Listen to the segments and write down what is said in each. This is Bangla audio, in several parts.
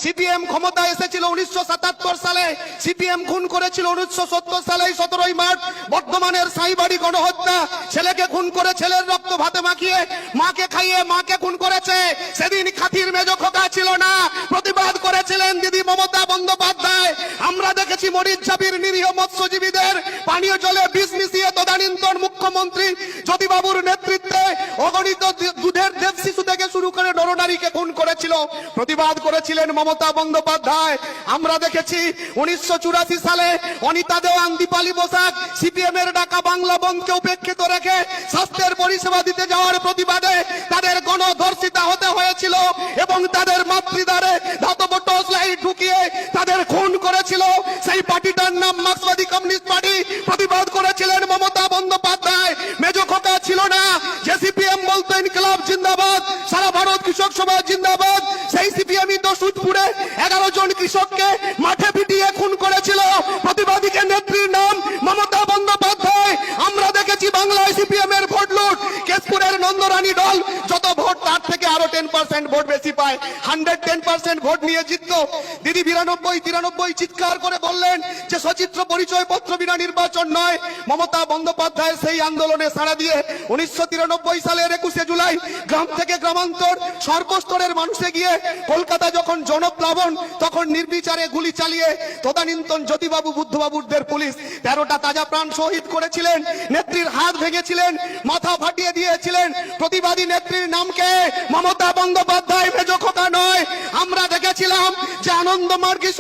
সিপিএম ক্ষমতা এসেছিল 1977 সালে, সিপিএম খুন করেছিল 1970 সালে 17ই মার্চ বর্ধমানের সাইবাড়ি গণহত্যা। ছেলেকে খুন করে ছেলের রক্ত ভাতে মাখিয়ে মাকে খাইয়ে মাকে খুন করেছে। সেদিন খাতির মেজো খোকা ছিল না, প্রতিবাদ করেছিলেন দিদি মমতা বন্দ্যোপাধ্যায়। আমরা দেখেছি মরিচঝাপির নিরীহ মৎস্যজীবীদের পানীয় জলে বিষ মিশিয়ে তদানীন্তন মুখ্যমন্ত্রী জ্যোতিবাবুর নেতৃত্বে অগণিত দুধের দেব শিশু থেকে শুরু করে নরনারীকে খুন করেছিল, প্রতিবাদ করেছিলেন মমতা বন্দ্যোপাধ্যায়। আমরা দেখেছি 1984 সালে অনিতা দেওয়ান দীপালি বসাক সিপিএম এর ডাকা বাংলা বন্ধকে উপেক্ষিত রেখে স্বাস্থ্যের পরিষেবা দিতে যাওয়ার প্রতিবাদে তাদের গণধর্ষিতা হতে হয়েছিল এবং তাদের মাতৃদ্বারে ধাতব টর্চ লাইট ঢুকিয়ে তাদের খুন করেছিল। সেই পার্টিটার নাম মার্ক্সবাদী কমিউনিস্ট পার্টি। প্রতিবাদ করেছিলেন মমতা বন্দ্যোপাধ্যায়। মেজো খোকা ছিল না, যে সিপিএম বলতো ইনকলাব জিন্দাবাদ, সারা ভারত কৃষক সভা জিন্দাবাদ, সেই সিপিএমই তো সুদপুরে 11 জন কৃষককে মাঠে পিটিয়ে খুন করেছিল। প্রতিবাদীকে নেত্রীর নাম মমতা বন্দ্যোপাধ্যায়। আমরা দেখেছি বাংলায় সিপিএম এর ভোট লুট। কেশপুরের নন্দরানী দল যত ভোট তার থেকে আরো 10% ভোট বেশি পায়, 110% ভোট নিয়ে জিততো। দিদি 92-93 চিৎকার করে বললেন যে সচিত্র পরিচয় পত্র বিনা নির্বাচন নয়। মমতা বন্দ্যোপাধ্যায় সেই আন্দোলনে সাড়া দিয়ে 1993 সালের 21শে জুলাই গ্রাম থেকে গ্রামান্তর সর্বস্তরের মানুষে গিয়ে কলকাতা যখন জনপ্লাবন, তখন নির্বিচারে গুলি চালিয়ে তদানীন্তন জ্যোতিবাবু বুদ্ধবাবুদের পুলিশ 13টা তাজা প্রাণ শহীদ করেছিলেন। নেত্রীর হাত ভেঙেছিলেন, মাথা ফাটিয়ে দিয়েছিলেন। প্রতিবাদী নেত্রীর নামকে মমতা বন্দ্যোপাধ্যায় মেজো খোকা নয়। আমরা দেখেছিলাম যে আনন্দ মার্গী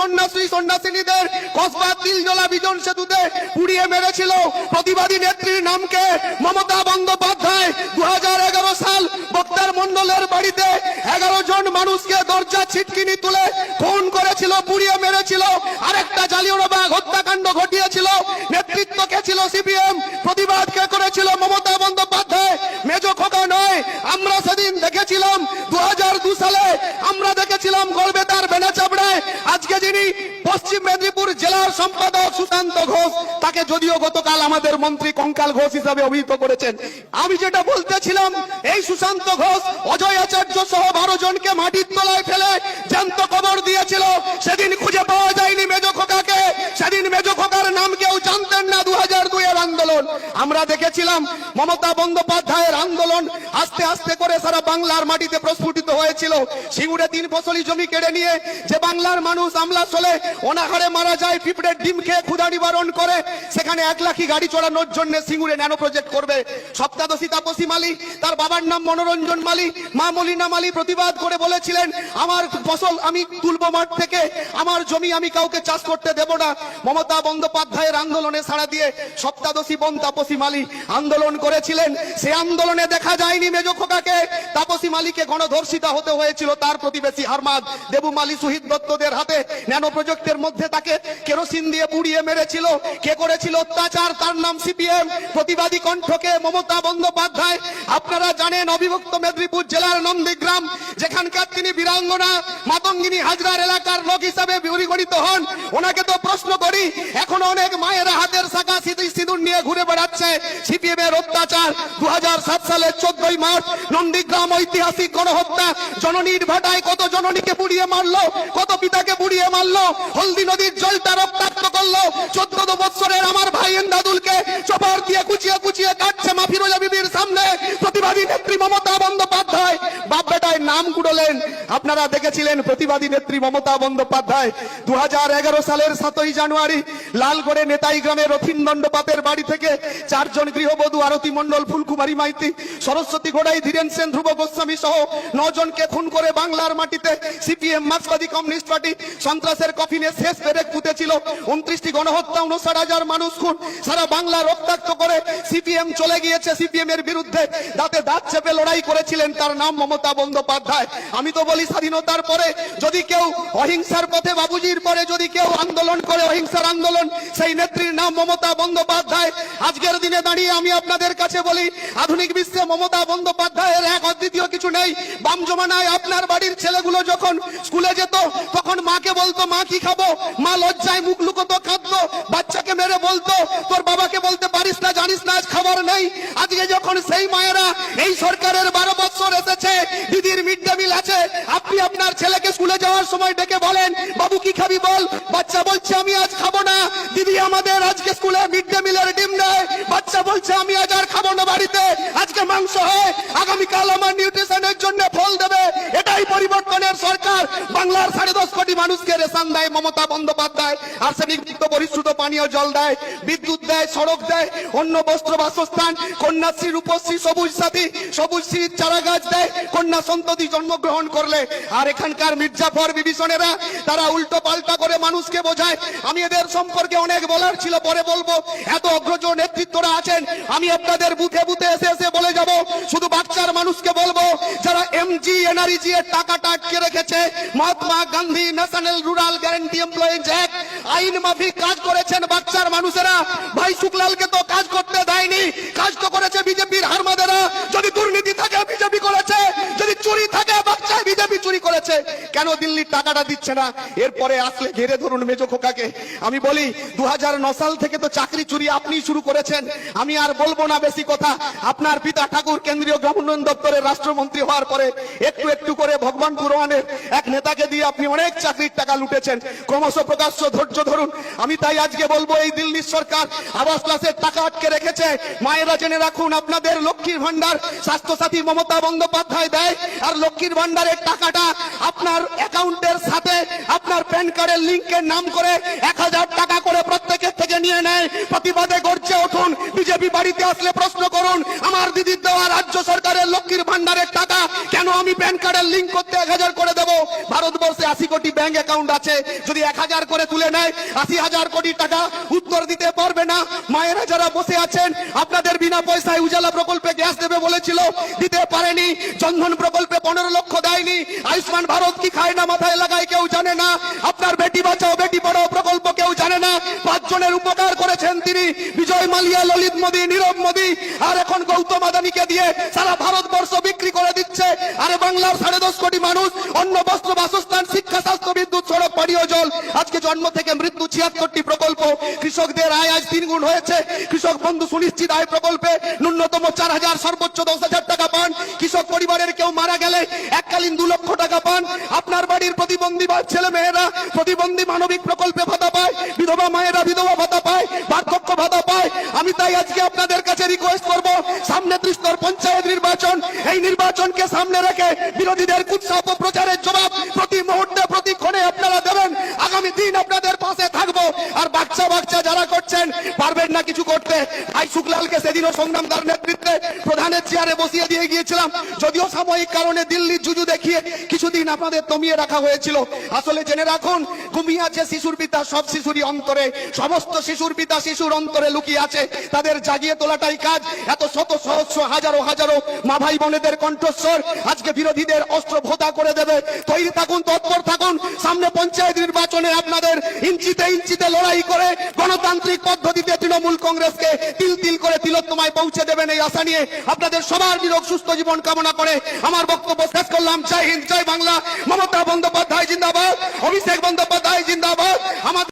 সন্ন্যাসিনীদের কসবা তিলজলা বিজন সেতুতে পুড়িয়ে মেরেছিল। প্রতিবাদী নেত্রীর নামকে মমতা বন্দ্যোপাধ্যায় 2011 সাল বক্তার মন্ডলের বাড়িতে 11 জন মানুষকে দরজা ছিটকিনি তুলে খুন করেছিল, পুড়িয়ে মেরেছিল। আরেকটা জালিয়ানওয়ালাবাগ হত্যাকাণ্ড ঘটিয়েছিল। নেতৃত্ব কে ছিল? সিপিএম। প্রতিবাদ কে করেছিল? মমতা বন্দ্যোপাধ্যায়। মেজো খোকা নয়। আমরা সেদিন দেখেছিলাম 2002 সালে আমরা দেখেছিলাম গড়বেতার বেনাচাপড়ায় আজকে যিনি পশ্চিম মেদিনীপুর জেলার সম্পাদক সুশান্ত ঘোষ, তাকে যদিও গতকাল আমাদের মন্ত্রী কঙ্কাল ঘোষ হিসাবে অভিহিত করেছেন। আমি যেটা বলতেছিলাম, এই সুশান্ত ঘোষ অজয় আচার্য সহ 12 জনকে মাটির তলায় ফেলে জ্যান্ত কবর দিয়েছিল। সেদিন খুঁজে পাওয়া যায়নি মেজো খোকাকে। সেদিন মেজো খোকার নাম কেউ জানতেন না। 2002 এর আন্দোলন আমরা দেখেছিলাম। মমতা বন্দ্যোপাধ্যায়ের আন্দোলন আস্তে আস্তে করে সারা বাংলার মাটিতে প্রস্ফুটিত হয়েছিল। সিঙ্গুরে 3 ফসলি জমি কেড়ে নিয়ে যে বাংলার মানুষ আমলাশলে অনাহারে মারা যায়, পিঁপড়ের ডিম খেয়ে ক্ষুধা নিবারণ করে, সেখানে 1 লাখি গাড়ি চড়ানোর জন্য সিঙ্গুরে ন্যানো প্রজেক্ট করবে। সপ্তাদশী তাপসী মালি, তার বাবার নাম মনোরঞ্জন মালি, মা মলিনা মালি প্রতিবাদ করে বলেছিলেন আমার ফসল আমি তুলবো মাঠ থেকে, আমার জমি আমি কাউকে চাষ করতে দেব না। মমতা বন্দ্যোপাধ্যায়ের আন্দোলনে সাড়া দিয়ে সপ্তাদশী বোন তাপসী মালি আন্দোলন করেছিলেন। সে আন্দোলনে দেখা যায়নি মেজো খোকাকে। তাপসী মালিকে গণধর্ষিতা হতে হয়েছিল তার প্রতিবেশী হারমাদ দেবু মালি শহীদ দত্তদের হাতে। ন্যানো প্রজেক্টের মধ্যে তাকে কেরোসিন দিয়ে পুড়িয়ে মেরেছিল। কে করেছিল অত্যাচার? তার নাম সিপিএম। প্রতিবাদী কণ্ঠকে মমতা বন্দ্যোপাধ্যায়। আপনারা জানেন অবিভক্ত মেদিনীপুর জেলার নন্দীগ্রাম, যেখানকার তিনি বীরাঙ্গনা মাতঙ্গিনী হাজরার এলাকার লোক হিসাবে পরিগণিত হন। ওনাকে তো প্রশ্ন করি, এখন অনেক মায়েরা হাতের শাখা সিঁদুর নিয়ে ঘুরে বেড়াচ্ছে। সিপিএম এর অত্যাচার 2007 সালের 14ই মার্চ নন্দীগ্রাম ঐতিহাসিক গণহত্যা। জননীর ভাটায় কত জননীকে পুড়িয়ে মারলো, কত পিতাকে পুড়িয়ে মারলো। হলদি নদীর জলটা রক্তাক্ত করলো। 14 বছরের আমার ভাই এন্দাদুলকে চপার দিয়ে কুচিয়ে কুচিয়ে কাটছে মা ফিরোজা বিবির সামনে। প্রতিবাদী নেত্রী মমতা বন্দ্যোপাধ্যায় বাপ বেটায় নাম কুড়লেন। আপনারা দেখেছিলেন প্রতিবাদী নেত্রী মমতা বন্দ্যোপাধ্যায় 2011 সালের 7ই জানুয়ারি লালগড়ে নেতাই গ্রামে রথিন দণ্ডপাতের বাড়ি থেকে 4 জন গৃহবধূ আরতি মণ্ডল, ফুলকুমারী মাইতি, সরস্বতী ঘোড়াই, ধীরেন সেন, ধ্রুব গোস্বামী সহ 9 জনকে খুন করে বাংলার মাটিতে সিপিএম মার্ক্সবাদী কমিউনিস্ট পার্টি সন্ত্রাসের কফিনে শেষ পেরেক পুঁতেছিল। 29টি গণহত্যা, 59,000 মানুষ খুন, সারা বাংলা রক্তাক্ত করে সিপিএম চলে গিয়েছে। সিপিএম এর বিরুদ্ধে দাঁতে দাঁত চেপে লড়াই করেছিলেন, তার নাম মমতা বন্দ্যোপাধ্যায়। আমি তো বলি স্বাধীনতার পরে যদি কেউ অহিংসার পথে, বাবুজির পরে যদি কেউ আন্দোলন করে অহিংসার আন্দোলন, সেই নেত্রীর নাম মমতা বন্দ্যোপাধ্যায়। আজকের দিনে দাঁড়িয়ে আমি আপনাদের কাছে বলি, আধুনিক বিশ্বে মমতা বন্দ্যোপাধ্যায়ের এক অদ্বিতীয় কিছু নেই। বাম জমানায় আপনার বাড়ির ছেলেগুলো যখন স্কুলে যেত তখন মাকে বলতো মা কি খাবো, মা লজ্জায় মুখ লুকোতো, কাঁদতো, বাচ্চাকে মেরে বলতো তোর বাবাকে বলতে পারিস না, জানিস না আজ খাবার নেই। আজকে যখন সেই মায়েরা এই সরকারের 12 বছর এসেছে, দিদির মিড ডে মিল আছে। আপনি আপনার ছেলেকে স্কুলে যাওয়ার সময় ডেকে বলেন, বাবু কি খাবি বল, বাচ্চা বলছে আমি আজ খাবো না। দিদি আমাদের আজকে স্কুলে মিড ডে মিলের ডিম দেয়, বাচ্চা বলছে আমি আজ আর খাবো না, বাড়িতে আজকে মাংস হয়, আগামীকাল আমার নিউট্রিশনের জন্য ফল দেবে। এটাই পরিবর্তনের সরকার। বাংলার 10.5 কোটি মানুষকে রেশন দেয় মমতা বন্দ্যোপাধ্যায়, আর্সেনিক মুক্ত পরিশ্রুত পানীয় জল দেয়, বিদ্যুৎ দেয়, সড়ক দেয়, অন্য বস্ত্র বাসস্থান, কন্যাশ্রী, রূপশ্রী, সবুজ সাথী, সবুজ শ্রীর চারা গাছ দেয় কন্যা সন্ততি জন্মগ্রহণ করলে। আর এখানকার মির্জাফর বিভীষণেরা তারা উল্টো পাল্টা করে মানুষকে বোঝায়। আমি এদের সম্পর্কে অনেক বলার ছিল, পরে বলবো। এত অগ্রজ নেতৃত্বরা আছেন, আমি আপনাদের বুথে বুথে এসে এসে বলে যাব। শুধু বাচ্চার মানুষকে বলবো, যারা এমজি এনআরইজি এর টাকাটা আটকে রেখেছে, Mahatma Gandhi national rural guarantee employees act আইন মাফিক কাজ করেছেন বাচ্চার মানুষেরা। ভাই শুক্লালকে তো কাজ করতে দেয়নি, কাজ তো করেছে বিজেপির হারমাদেরা। যদি দুর্নীতি থাকে বিজেপি করেছে, যদি চুরি থাকে বাচ্চায় বিজেপি চুরি করেছে। কেন দিল্লির টাকাটা দিচ্ছে না? এরপরে আসলে ঘিরে ধরুন মেজো খোকাকে। আমি বলি 2009 সাল থেকে তো চাকরি চুরি আপনি শুরু করেছেন। আমি আর বলবো না বেশি কথা। আপনার পিতা ঠাকুর কেন্দ্রীয় গ্রাম উন্নয়ন দপ্তরের রাষ্ট্রমন্ত্রী হওয়ার পরে একটু একটু করে ভগবান পুরওয়ানের এক নেতাকে দিয়ে আপনি অনেক চাকরির টাকা লুটেছেন। ক্রমশ প্রকাশ্য ধৈর্য ধরুন। আমি তাই আজকে বলবো, এই দিল্লির সরকার আবাস প্লাসের টাকা আটকে রেখেছে। মায়েরা জেনে রাখুন, আপনাদের লক্ষ্মীর ভান্ডার স্বাস্থ্যসাথী মমতা বন্দ্যোপাধ্যায় দেয়, আর লক্ষ্মীর ভান্ডারের টাকাটা আপনার অ্যাকাউন্টের সাথে আপনার প্যান কার্ডের লিঙ্কের নাম করে 1000 টাকা করে প্রত্যেকের থেকে নিয়ে নেয়। প্রতিবাদে গর্জে উঠুন। বিজেপি বাড়িতে আসলে প্রশ্ন করুন, আমার দিদির দেওয়া রাজ্য সরকারের লক্ষ্মীর ভান্ডারের টাকা কেন আমি প্যান কার্ডের লিঙ্ক করতে 1000 করে দেবো? ভারতবর্ষে 80 কোটি ব্যাংক অ্যাকাউন্ট আছে, যদি 1000 করে তুলে নেয় 80,000 কোটি টাকা উত্তর দিতে পারবে না। মায়েরা যারা বসে আছেন, আপনাদের বিনা পয়সায় উজালা প্রকল্পে গ্যাস দেবে বলেছিল, দিতে পারেনি। জনধন প্রকল্পে 15 লক্ষ দেয়নি। আয়ুষ্মান ভারত কি খায় না মাথায় লাগায় কেউ জানে না। আপনার বেটি বাঁচাও বেটি পড়াও প্রকল্প কেউ জানে না। 5 জনের উপকার করেছেন তিনি, বিজয় মালিয়া, ললিত মোদী, নীরব মোদী, আর এখন গৌতম আদানিকে দিয়ে সারা ভারতবর্ষ বিক্রি করে দিচ্ছে। আরে বাংলার 10.5 কোটি মানুষ, অন্ন, বস্ত্র, বাসস্থান, শিক্ষা, স্বাস্থ্য, বিদ্যুৎ, সড়ক, পানীয় জল, আজকে জন্ম থেকে মৃত্যু 76টি প্রকল্প। কৃষকদের আয় আজ 3 গুণ হয়েছে। কৃষক বন্ধু সুনিশ্চিত আয় প্রকল্পে ন্যূনতম 4000, সর্বোচ্চ 10,000 টাকা পান। কৃষক পরিবারের কেউ মারা গেলে এককালীন 2 লক্ষ টাকা পান। আপনার বাড়ির প্রতিবন্ধী ছেলে মেয়েরা প্রতিবন্ধী মানবিক প্রকল্পে ভাতা পায়, বিধবা মায়েরা বিধবা ভাতা পায়, বার্ধক্য ভাতা পায়। আমি তাই আজকে আপনাদের কাছে রিকোয়েস্ট করব, সামনে ত্রিস্তর পঞ্চায়েত নির্বাচন, এই নির্বাচনকে সামনে রেখে বিরোধীদের কুৎসা প্রচারের জবাব প্রতি মুহূর্তে প্রতি ক্ষণে আপনারা দেবেন। আগামী দিন আপনাদের পাশে থাকবো। আর বাচ্চা যারা করছেন, পারবেন না কিছু করতে। ভাই শুক্লালকে সেদিনও সংগ্রামদার নেতৃত্বে প্রধানের চেয়ারে বসিয়ে দিয়ে গিয়েছিলাম, যদিও সাময়িক কারণে দিল্লির জুজু দেখিয়ে কিছুদিন আপনাদের দমিয়ে রাখা হয়েছিল। আসলে জেনে রাখুন, ঘুমিয়ে আছে শিশুর পিতা সব শিশুরই অন্তরে, সমস্ত শিশুর পিতা শিশুর অন্তরে লুকিয়ে আছে। তাদের জাগিয়ে তোলাটাই কাজ। এত শত সহস্র হাজারো হাজারো মা ভাই বোনেদের কণ্ঠস্বর আজকে বিরোধীদের অস্ত্র ভোতা করে দেবে। তৈরি থাকুন, তৎপর থাকুন। সামনে পঞ্চায়েত নির্বাচনে আপনাদের ইঞ্চিতে ইঞ্চিতে লড়াই করে গণতান্ত্রিক পদ্ধতিতে তৃণমূল কংগ্রেসকে তিল তিল করে তিলোত্তমায় পৌঁছে দেবেন, এই আশা নিয়ে আপনাদের সবার নিরোগ সুস্থ জীবন কামনা করে আমার বক্তব্য শেষ করলাম। জয় হিন্দ, জয় বাংলা। মমতা বন্দ্যোপাধ্যায় জিন্দাবাদ, অভিষেক বন্দ্যোপাধ্যায় জিন্দাবাদ। আমাদের